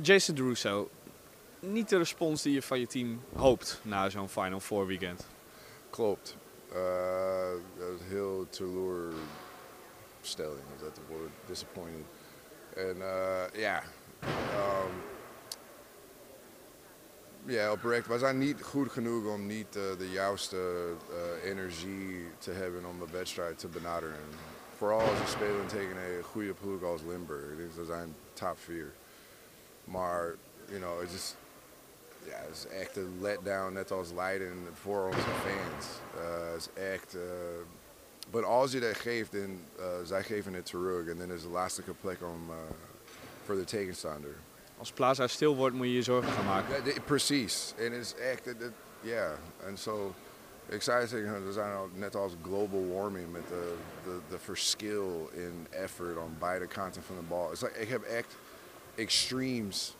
Jason Deruso, niet de respons die je van je team hoopt na zo'n Final Four weekend. Klopt. Dat is heel teleurstelling, is dat het woord, disappointed. En ja, ja, oprecht. We zijn niet goed genoeg om niet de juiste energie te hebben om de wedstrijd te benaderen. Vooral als we spelen tegen een goede ploeg als Limburg. Ze zijn top 4. Maar, you know, het is, ja, het is echt een letdown, net als Leiden voor onze fans. Het is echt, maar als je dat geeft, dan zij geven het terug. En dan is de lastige plek om voor de tegenstander. Als Plaza stil wordt, moet je je zorgen gaan maken. Ja, precies. En het is echt, ja. En zo, ik zei tegen we zijn al net als global warming met de verschil in effort aan beide kanten van de bal. Ik heb echt extremes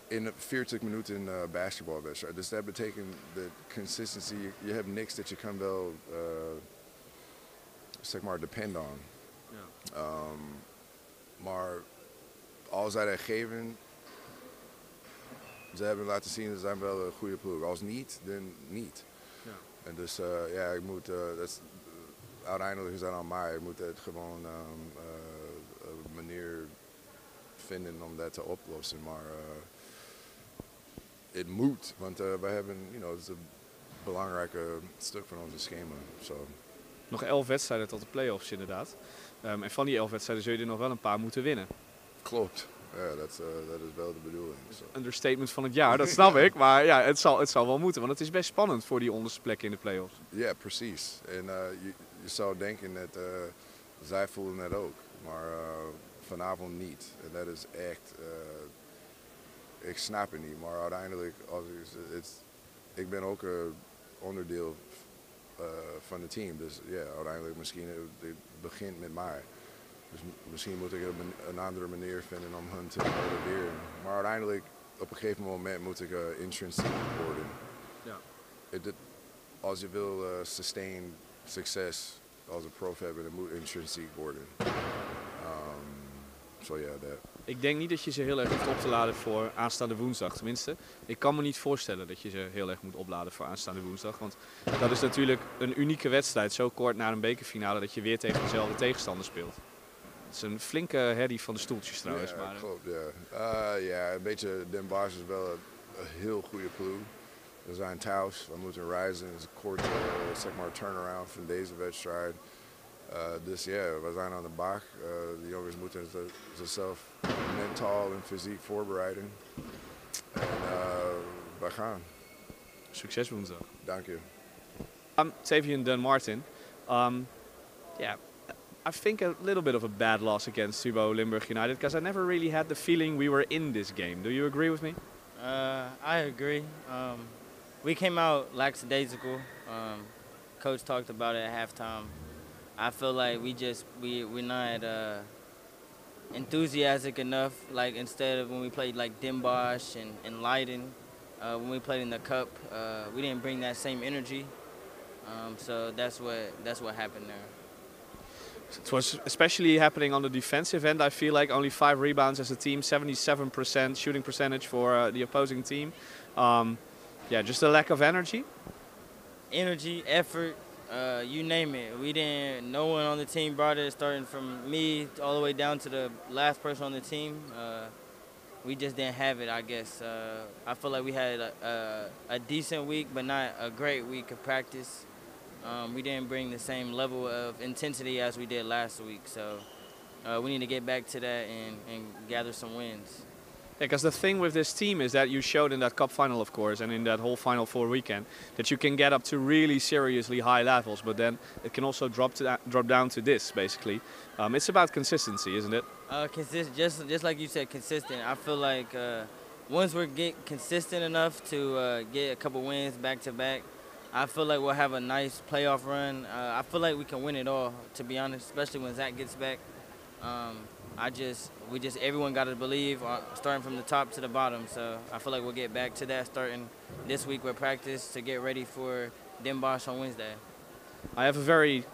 in 40 minuten in basketbalwedstrijd. Dus dat betekent de consistency. Je hebt niks dat je kan wel, zeg maar, depend on. Ja. Maar als zij dat geven, ze hebben laten zien dat ze zijn wel een goede ploeg. Als niet, dan niet. Ja. En dus ja, ik moet, uiteindelijk is dat aan mij. Ik moet het gewoon een manier vinden om dat te oplossen. Maar het moet, want we hebben, you know, het is een belangrijke stuk van onze schema. So. Nog 11 wedstrijden tot de play-offs inderdaad. En van die 11 wedstrijden zul je er nog wel een paar moeten winnen. Klopt. Ja, dat is wel de bedoeling. So. Understatement van het jaar, dat snap ik. Maar ja, het zal wel moeten, want het is best spannend voor die onderste plekken in de play-offs. Ja, precies. En je zou denken dat zij voelen het ook. Maar vanavond niet. En dat is echt, ik snap het niet. Maar uiteindelijk, ik ben ook een onderdeel van het team. Dus ja, uiteindelijk misschien het begint met mij. Dus misschien moet ik een andere manier vinden om hen te motiveren. Maar uiteindelijk, op een gegeven moment moet ik intrinsiek worden. Ja. Als je wil sustain succes als een prof hebben, dan moet intrinsiek worden. So yeah, that. Ik denk niet dat je ze heel erg hoeft op te laden voor aanstaande woensdag. Tenminste, ik kan me niet voorstellen dat je ze heel erg moet opladen voor aanstaande woensdag. Want dat is natuurlijk een unieke wedstrijd, zo kort na een bekerfinale, dat je weer tegen dezelfde tegenstander speelt. Het is een flinke herrie van de stoeltjes trouwens. Ja, maar, klopt. Ja, ja, een beetje Den Bosch is wel een heel goede ploeg. We zijn thuis, we moeten reizen. Het is een korte, zeg maar, turnaround van deze wedstrijd. Dus ja, we zijn aan de bak. De jongens moeten zichzelf mentaal en fysiek voorbereiden. En we gaan. Succes woensdag. Dank je. Tavian Dan Martin. Yeah, I think a little bit of a bad loss against Tubo Limburg United because I never really had the feeling we were in this game. Do you agree with me? I agree. We came out lackadaisical. Coach talked about it at halftime. I feel like we're not enthusiastic enough. Like instead of when we played like Den Bosch and Leiden, when we played in the cup, we didn't bring that same energy. So that's what happened there. It was especially happening on the defensive end. I feel like only 5 rebounds as a team, 77% shooting percentage for the opposing team. Yeah, just a lack of energy. Energy, effort. You name it. No one on the team brought it, starting from me all the way down to the last person on the team. We just didn't have it, I guess. I feel like we had a decent week, but not a great week of practice. We didn't bring the same level of intensity as we did last week. So we need to get back to that and gather some wins. Because the thing with this team is that you showed in that cup final, of course, and in that whole Final Four weekend, that you can get up to really seriously high levels, but then it can also drop down to this, basically. It's about consistency, isn't it? Just like you said, consistent. I feel like once we get consistent enough to get a couple wins back to back, I feel like we'll have a nice playoff run. I feel like we can win it all, to be honest, especially when Zach gets back. Everyone got to believe, starting from the top to the bottom. So I feel like we'll get back to that starting this week with practice to get ready for Den Bosch on Wednesday. I have a very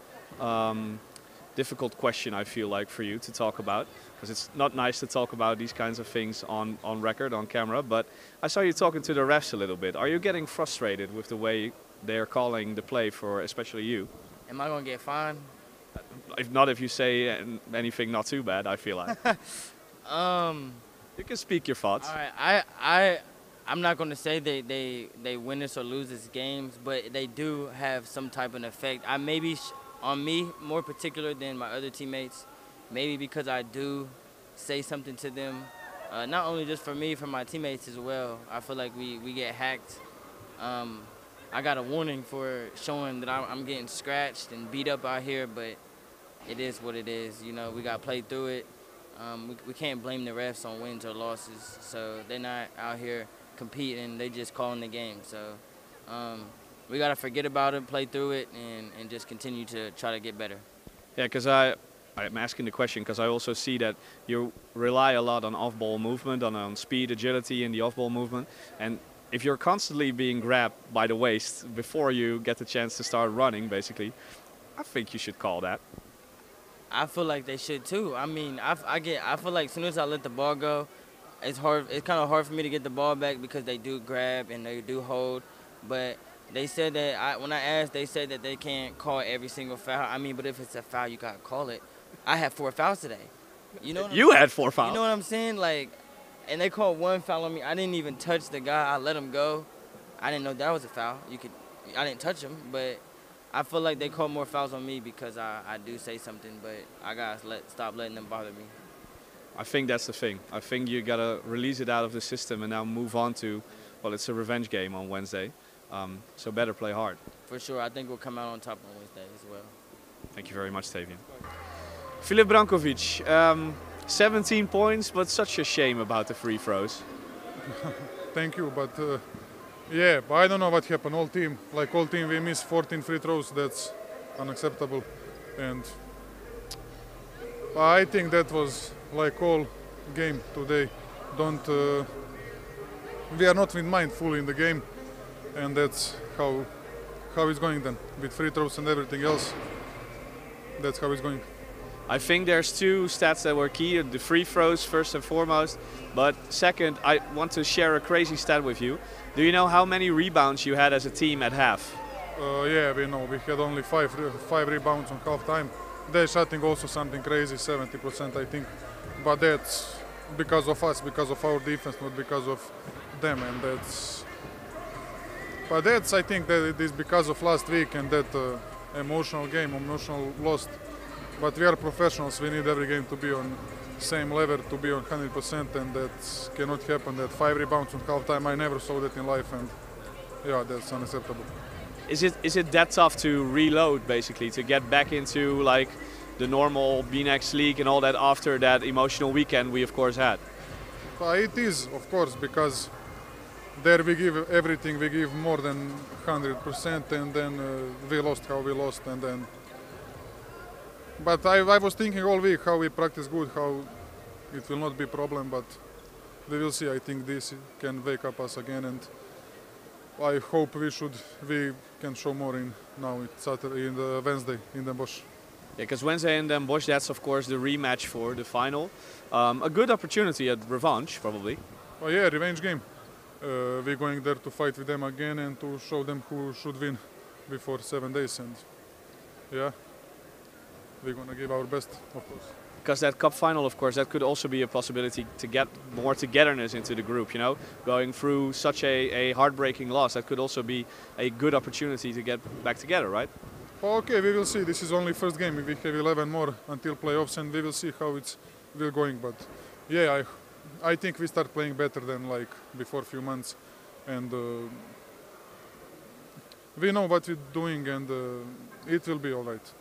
difficult question, I feel like, for you to talk about, because it's not nice to talk about these kinds of things on record, on camera. But I saw you talking to the refs a little bit. Are you getting frustrated with the way they're calling the play for especially you? Am I gonna get fined? If not, if you say anything not too bad, I feel like. You can speak your thoughts. All right, I'm not gonna say they win this or lose this games, but they do have some type of effect. I maybe on me more particular than my other teammates, maybe because I do say something to them, not only just for me, for my teammates as well. I feel like we get hacked. I got a warning for showing that I'm getting scratched and beat up out here, but it is what it is. You know, we got to play through it. We can't blame the refs on wins or losses, so they're not out here competing. They just calling the game. So we got to forget about it, play through it, and just continue to try to get better. Yeah, because I'm asking the question because I also see that you rely a lot on off-ball movement, on speed, agility in the off-ball movement. And if you're constantly being grabbed by the waist before you get the chance to start running, basically, I think you should call that. I feel like they should too. I mean, I feel like as soon as I let the ball go, it's hard. It's kind of hard for me to get the ball back because they do grab and they do hold. But they said that when I asked, they said that they can't call every single foul. I mean, but if it's a foul, you gotta call it. I had 4 fouls today. You know. You had 4 fouls. You know what I'm saying? Like, and they called 1 foul on me. I didn't even touch the guy. I let him go. I didn't know that was a foul. I didn't touch him, but I feel like they call more fouls on me because I do say something, but I gotta stop letting them bother me. I think that's the thing. I think you gotta release it out of the system and now move on to, well, it's a revenge game on Wednesday, so better play hard. For sure, I think we'll come out on top on Wednesday as well. Thank you very much, Tavian. Filip Brankovic, 17 points, but such a shame about the free throws. Thank you, but yeah, but I don't know what happened. All team, we missed 14 free throws. That's unacceptable, and I think that was like all game today. We are not with mind fully in the game, and that's how it's going then with free throws and everything else. That's how it's going. I think there's 2 stats that were key, the free throws first and foremost, but second, I want to share a crazy stat with you. Do you know how many rebounds you had as a team at half? Yeah, we know. We had only 5 rebounds on half time. They're shooting also something crazy, 70% I think. But that's because of us, because of our defense, not because of them. And I think that it is because of last week and that emotional loss. But we are professionals. We need every game to be on same level, to be on 100%, and that cannot happen. That 5 rebounds on half time, I never saw that in life, and yeah, that's unacceptable. Is it that tough to reload, basically, to get back into like the normal B-Next league and all that after that emotional weekend we of course had? It is, of course, because there we give everything, we give more than 100%, and then we lost how we lost, and then. But I was thinking all week how we practice good, how it will not be a problem, but we will see. I think this can wake up us again, and I hope we can show more in the Wednesday in Den Bosch. Yeah, because Wednesday in Den Bosch, that's of course the rematch for the final. A good opportunity at revanche, probably. Oh yeah, revenge game. We're going there to fight with them again and to show them who should win before 7 days, and yeah. We're going to give our best, of course. Because that cup final, of course, that could also be a possibility to get more togetherness into the group, you know? Going through such a heartbreaking loss, that could also be a good opportunity to get back together, right? Okay, we will see. This is only first game. We have 11 more until playoffs, and we will see how it's will going. But yeah, I think we start playing better than like before a few months. And we know what we're doing, and it will be all right.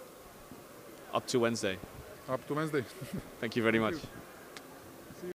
Up to Wednesday. Up to Wednesday. Thank you very much.